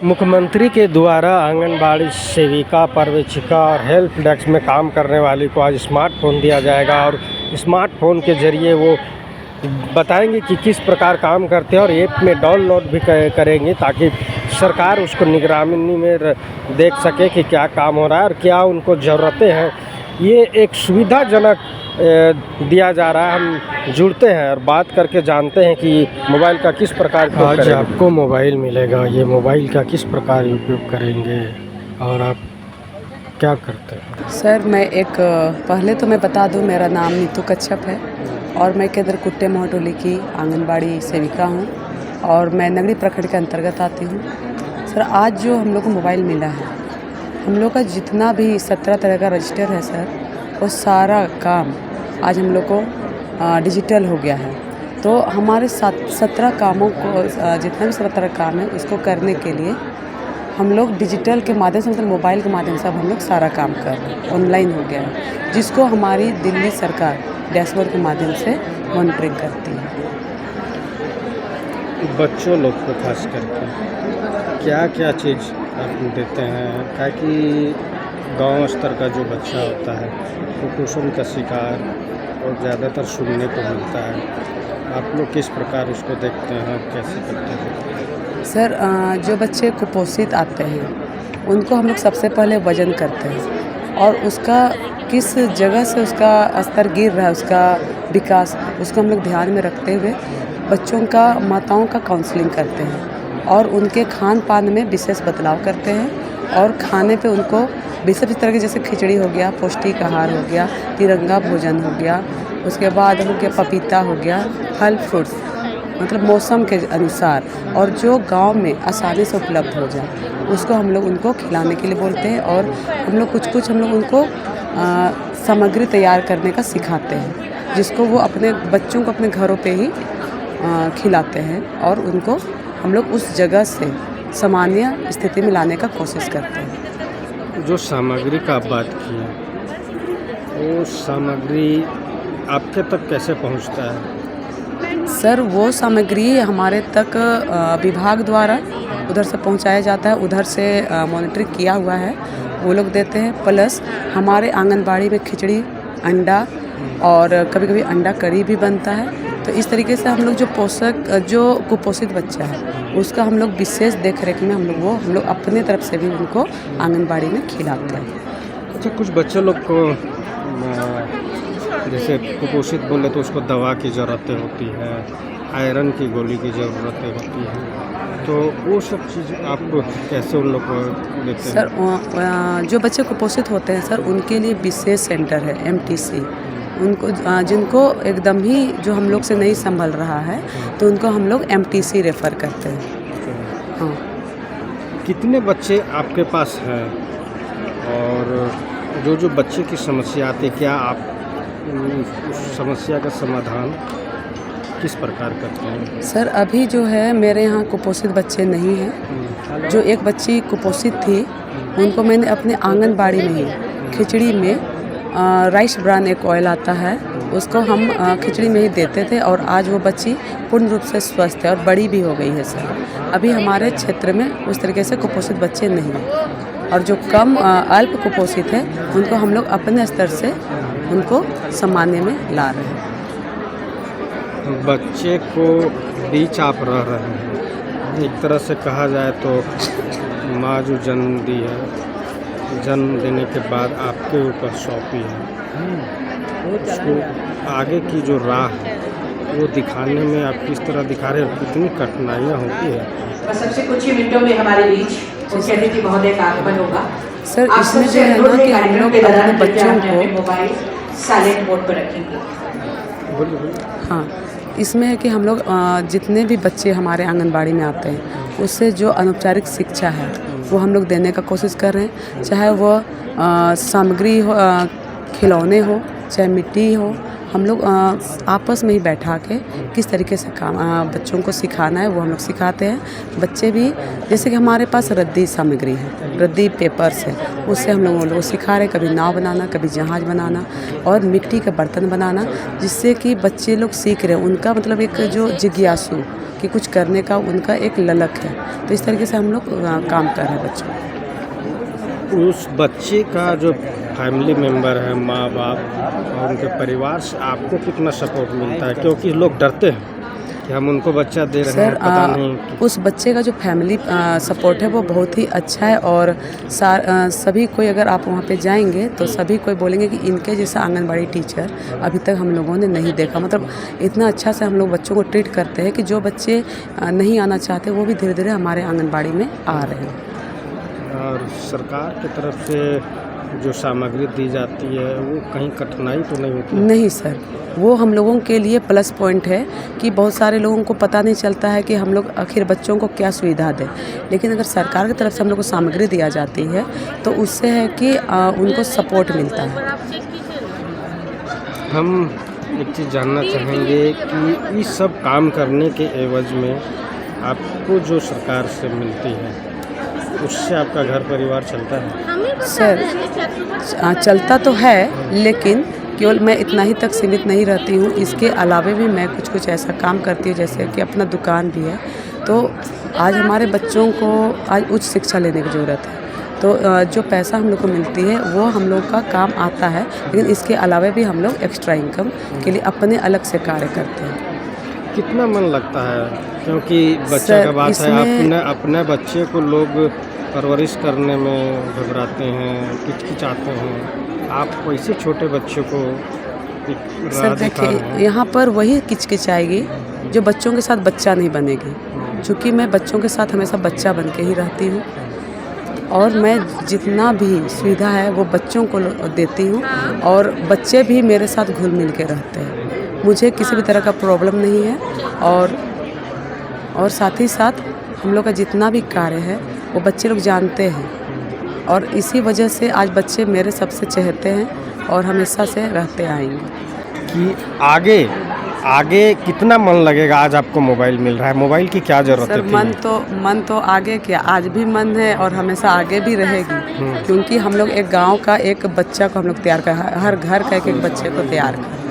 मुख्यमंत्री के द्वारा आंगनबाड़ी सेविका, पर्यवेक्षिका और हेल्प डेस्क में काम करने वाली को आज स्मार्टफोन दिया जाएगा और स्मार्टफोन के ज़रिए वो बताएंगे कि किस प्रकार काम करते हैं और ऐप में डाउनलोड भी करेंगे ताकि सरकार उसको निगरानी में देख सके कि क्या काम हो रहा है और क्या उनको ज़रूरतें हैं। ये एक सुविधाजनक दिया जा रहा है। हम जुड़ते हैं और बात करके जानते हैं कि मोबाइल का किस प्रकार का आज आपको मोबाइल मिलेगा। ये मोबाइल का किस प्रकार उपयोग करेंगे और आप क्या करते हैं? सर मैं पहले तो मैं बता दूं, मेरा नाम नीतू कच्छप है और मैं केदरकुट्टे मोहटोली की आंगनबाड़ी सेविका हूं और मैं नगरी प्रखंड के अंतर्गत आती हूं। सर आज जो हम लोग को मोबाइल मिला है, हम लोग का जितना भी 17 तरह का रजिस्टर है सर, वो सारा काम आज हम लोग को डिजिटल हो गया है। तो हमारे 17 कामों को, जितना भी 17 काम है उसको करने के लिए हम लोग डिजिटल के माध्यम से, मतलब मोबाइल के माध्यम से अब हम लोग सारा काम कर रहे हैं, ऑनलाइन हो गया है, जिसको हमारी दिल्ली सरकार डैशबोर्ड के माध्यम से मॉनिटरिंग करती है। बच्चों लोग को खास करके क्या क्या चीज़ आप देते हैं? क्या कि गांव स्तर का जो बच्चा होता है कुपोषण का शिकार और ज़्यादातर सुनने को मिलता है, आप लोग किस प्रकार उसको देखते हैं, कैसे करते हैं? सर जो बच्चे कुपोषित आते हैं उनको हम लोग सबसे पहले वजन करते हैं और उसका किस जगह से उसका स्तर गिर रहा है, उसका विकास, उसको हम लोग ध्यान में रखते हुए बच्चों का, माताओं का काउंसलिंग करते हैं और उनके खान पान में विशेष बदलाव करते हैं और खाने पे उनको विशेष तरह के, जैसे खिचड़ी हो गया, पौष्टिक आहार हो गया, तिरंगा भोजन हो गया, उसके बाद हो गया पपीता हो गया, फल फ्रूट्स मतलब मौसम के अनुसार और जो गांव में आसानी से उपलब्ध हो जाए उसको हम लोग उनको खिलाने के लिए बोलते हैं। और हम लोग कुछ हम लोग उनको सामग्री तैयार करने का सिखाते हैं, जिसको वो अपने बच्चों को अपने घरों पे ही खिलाते हैं और उनको हम लोग उस जगह से सामान्य स्थिति में लाने का कोशिश करते हैं। जो सामग्री का आप बात की, वो सामग्री आपके तक कैसे पहुंचता है? सर वो सामग्री हमारे तक विभाग द्वारा उधर से पहुंचाया जाता है, उधर से मॉनिटरिंग किया हुआ है, वो लोग देते हैं। प्लस हमारे आंगनबाड़ी में खिचड़ी, अंडा और कभी कभी अंडा करी भी बनता है। तो इस तरीके से हम लोग जो कुपोषित बच्चा है उसका हम लोग विशेष देख रेख में हम लोग अपने तरफ से भी उनको आंगनबाड़ी में खिलाते हैं। अच्छा, कुछ बच्चे लोग को जैसे कुपोषित बोले तो उसको दवा की ज़रूरतें होती है, आयरन की गोली की ज़रूरतें होती है, तो वो सब चीज़ आप कैसे उन लोग को देते हैं? सर जो बच्चे कुपोषित होते हैं सर, उनके लिए विशेष सेंटर है MTC, उनको जिनको एकदम ही जो हम लोग से नहीं संभल रहा है तो उनको हम लोग MTC रेफ़र करते हैं। हाँ। कितने बच्चे आपके पास हैं और जो बच्चे की समस्या आती है, क्या आप उस समस्या का समाधान किस प्रकार करते हैं? सर अभी जो है मेरे यहाँ कुपोषित बच्चे नहीं हैं। जो एक बच्ची कुपोषित थी उनको मैंने अपने आंगनबाड़ी में ही खिचड़ी में राइस ब्रान एक ऑयल आता है, उसको हम खिचड़ी में ही देते थे और आज वो बच्ची पूर्ण रूप से स्वस्थ है और बड़ी भी हो गई है। सर अभी हमारे क्षेत्र में उस तरीके से कुपोषित बच्चे नहीं हैं और जो कम अल्प कुपोषित है उनको हम लोग अपने स्तर से उनको सामान्य में ला रहे हैं। बच्चे को बीच आप रह रहे हैं, एक तरह से कहा जाए तो माँ जो जन्म दी है, जन्म देने के बाद आपके ऊपर सौंपी है, उसको आगे की जो राह है वो दिखाने में आप किस तरह दिखा रहे हैं, कितनी कठिनाइयाँ होती है? सबसे कुछ ही मिनटों में हमारे बीच मुख्य अतिथि महोदय का आगमन होगा। सर इसमें जो है ना कि हम लोग अपने बच्चों को मोबाइल साइलेंट मोड पर रखेंगे। हाँ, इसमें है कि हम लोग जितने भी बच्चे हमारे आंगनबाड़ी में आते हैं उससे जो अनौपचारिक शिक्षा है वो हम लोग देने का कोशिश कर रहे हैं, चाहे वो सामग्री हो, खिलौने हो, चाहे मिट्टी हो, हम लोग आपस में ही बैठा के किस तरीके से काम बच्चों को सिखाना है वो हम लोग सिखाते हैं। बच्चे भी जैसे कि हमारे पास रद्दी सामग्री है, रद्दी पेपर्स है, उससे हम लोगों को सिखा रहे हैं कभी नाव बनाना, कभी जहाज़ बनाना और मिट्टी के बर्तन बनाना, जिससे कि बच्चे लोग सीख रहे हैं। उनका मतलब एक जो जिज्ञासु कि कुछ करने का उनका एक ललक है। तो इस तरीके से हम लोग काम कर रहे हैं बच्चों। उस बच्चे का जो फैमिली मेम्बर है, माँ बाप और उनके परिवार से आपको कितना सपोर्ट मिलता है? क्योंकि लोग डरते हैं कि हम उनको बच्चा दे रहे हैं, पता नहीं उस बच्चे का जो फैमिली सपोर्ट है वो बहुत ही अच्छा है। और सभी कोई अगर आप वहाँ पे जाएंगे तो सभी कोई बोलेंगे कि इनके जैसा आंगनबाड़ी टीचर अभी तक हम लोगों ने नहीं देखा। मतलब इतना अच्छा से हम लोग बच्चों को ट्रीट करते हैं कि जो बच्चे नहीं आना चाहते वो भी धीरे धीरे हमारे आंगनबाड़ी में आ रहे हैं। और सरकार की तरफ से जो सामग्री दी जाती है वो कहीं कठिनाई तो नहीं होती? नहीं सर, वो हम लोगों के लिए प्लस पॉइंट है कि बहुत सारे लोगों को पता नहीं चलता है कि हम लोग आखिर बच्चों को क्या सुविधा दें। लेकिन अगर सरकार की तरफ से हम लोग को सामग्री दिया जाती है तो उससे है कि उनको सपोर्ट मिलता है। हम एक चीज़ जानना चाहेंगे कि इस सब काम करने के एवज में आपको जो सरकार से मिलती है उससे आपका घर परिवार चलता है? सर चलता तो है, लेकिन केवल मैं इतना ही तक सीमित नहीं रहती हूँ। इसके अलावा भी मैं कुछ ऐसा काम करती हूँ, जैसे कि अपना दुकान भी है। तो आज हमारे बच्चों को आज उच्च शिक्षा लेने की ज़रूरत है, तो जो पैसा हम लोग को मिलती है वो हम लोग का काम आता है। लेकिन इसके अलावा भी हम लोग एक्स्ट्रा इनकम के लिए अपने अलग से कार्य करते हैं। कितना मन लगता है? क्योंकि बच्चा का बात है, अपने बच्चे को लोग परवरिश करने में घबराते हैं, हिचकिचाते हैं। आप वैसे छोटे बच्चे को सर देखिए, यहाँ पर वही किचकिचाएगी जो बच्चों के साथ बच्चा नहीं बनेगी। क्योंकि मैं बच्चों के साथ हमेशा बच्चा बन के ही रहती हूँ और मैं जितना भी सुविधा है वो बच्चों को देती हूँ और बच्चे भी मेरे साथ घुल मिल के रहते हैं। मुझे किसी भी तरह का प्रॉब्लम नहीं है और साथ ही साथ हम लोग का जितना भी कार्य है वो बच्चे लोग जानते हैं और इसी वजह से आज बच्चे मेरे सबसे चहेते हैं और हमेशा से रहते आएंगे। कि आगे कितना मन लगेगा? आज आपको मोबाइल मिल रहा है, मोबाइल की क्या ज़रूरत है? सर मन तो आगे क्या, आज भी मन है और हमेशा आगे भी रहेगी। क्योंकि हम लोग एक गांव का एक बच्चा को हम लोग तैयार कर, हर घर का एक बच्चे को तैयार कर